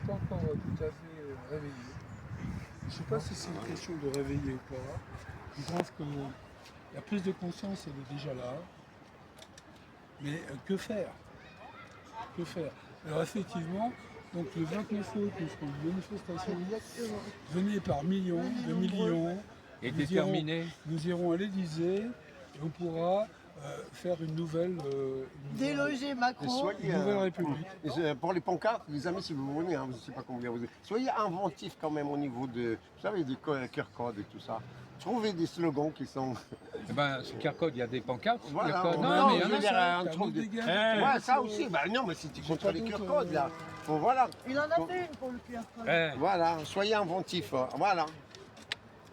n'est pas encore tout à fait réveillé. Je ne sais pas si c'est une question de réveiller ou pas. Je pense que la prise de conscience, elle est déjà là. Mais que faire? Que faire? Alors effectivement, donc le 29 août, nous ferons une manifestation. Venez par millions, de millions. Et déterminé. Nous irons à l'Élysée et on pourra faire une nouvelle Déloger Macron. une nouvelle République. Pour les pancartes, les amis, si vous venez, hein, je ne sais pas combien vous êtes, soyez inventifs quand même au niveau de, vous savez, des QR codes et tout ça. Trouvez des slogans qui sont... Eh ben, sur QR code, il y a des pancartes. Voilà, QR code. non, mais il y je en veux a dire, ça. un truc de... Des Ouais, ça aussi, bah non, mais c'était contre les QR codes, là. Bon, voilà. Il en a fait une pour le QR code. Eh, Voilà, soyez inventifs, hein, voilà.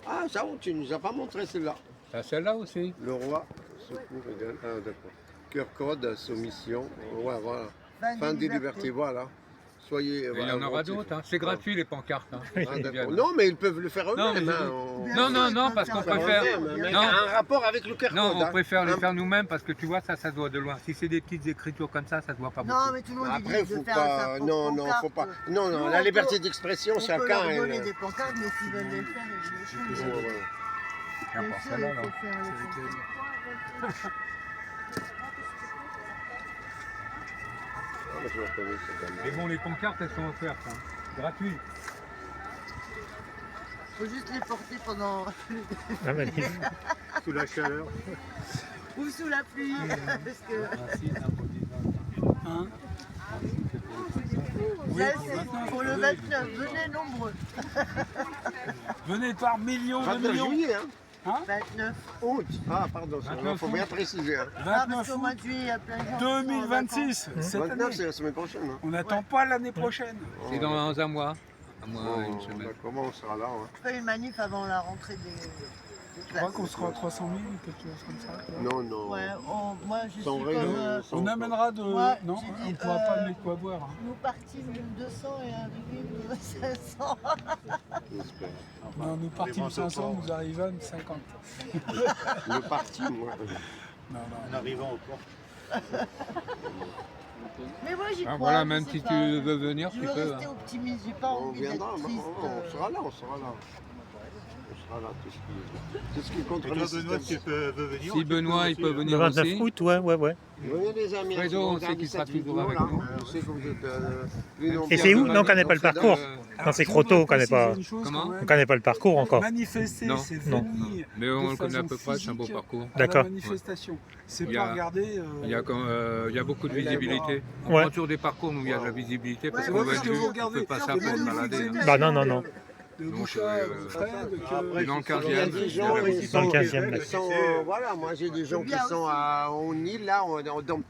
Ah, ça, tu nous as pas montré celle-là. t'as celle-là aussi. Le roi, secours, égal, ah d'accord. QR code, soumission, ouais, voilà. Fin des libertés, voilà. Soyez. Et il y voilà, en aura inventifs. d'autres. Hein. C'est gratuit les pancartes. Hein. Ah, d'accord. Non, mais ils peuvent le faire Non, eux-mêmes. mais Hein, Non, non, parce qu'on préfère. Mais Non. un rapport avec le QR code. Non, on hein. préfère les Hein. faire nous-mêmes parce que tu vois, ça se voit de loin. Si c'est des petites écritures comme ça se voit pas beaucoup. Non, mais tout le monde Après, dit de faut faire pas. sa propre Non, non, pancarte. faut pas. Non, non, Nous, la on liberté peut- d'expression, On peut chacun. leur donner des pancartes, mais s'ils veulent les faire, ils le font. Ouais, ouais. Tiens, Bien pour sûr, celle-là, il là. faut faire les pancartes. Ah, je reconnais, c'est quand Mais même. bon, les pancartes, elles sont offertes. Hein. Gratuites. Faut juste les porter pendant Ah, bah, Sous la chaleur. ou sous la pluie, parce que Hein? là c'est pour le 29. Venez nombreux. Venez par millions de 29 millions. juillet, hein. 29. Août. Ah, pardon, il 29 faut bien préciser. Hein. Ah, parce 29 qu'au août mois de juillet, il y a plein de gens. qui sont en 2026, cette 29, année. c'est la semaine prochaine. Hein. On n'attend pas l'année prochaine. C'est dans un mois. Un mois, Oh, une semaine. d'accord, on sera là. Hein. vacances. On fait une manif avant la rentrée des Je crois qu'on sera à 300 000 ou quelque chose comme ça. Non, non. Ouais, moi je suis Sans comme... raison. On amènera de... Ouais, non, j'ai on dit, ne pourra pas mettre quoi boire. Hein. Nous partîmes de 200 et arrivés de 500. J'espère. Non, nous partîmes 500, nous arrivons 50. Le parti, moi. Non, En non. arrivant au port. Mais moi j'y Ah, crois. voilà, je même sais si pas. tu veux venir, Je tu veux peux. rester Hein. optimiste, j'ai pas On envie d'être viendra, triste. on sera là, on sera là. On sera là, tout ce qui est contre Et le toi, Benoît, système. tu peux venir. Si Benoît, il peut le venir 29 aussi. août, ouais. Venez les amis, Fredo, si vous on sait regardez qu'il sera cette toujours vidéo, avec là, nous. on sait que vous êtes... Et c'est où? Non, on connaît pas le parcours. Non, c'est Croteau, on connaît pas. Comment On connaît pas le parcours encore. Manifester, Non, c'est non. venir. Mais on de le connaît à façon peu près, c'est un beau physique parcours. à D'accord. la manifestation. C'est Il y pas a- regarder. Il y a beaucoup de Et là, visibilité. On Ouais. prend toujours des parcours où il y a de la visibilité parce Ouais, qu'on ouais, va parce que juste, vous on regardez, peut pas non, ça mais pour se nous, balader. vous Bah non. De Donc, Bouchard, Fred, Après, Et dans le je suis 15e, Il y a des il y gens a la qui sont, Dans le 15e, qui sont, voilà, moi j'ai des gens qui bien sont aussi. en île là, en Domptom,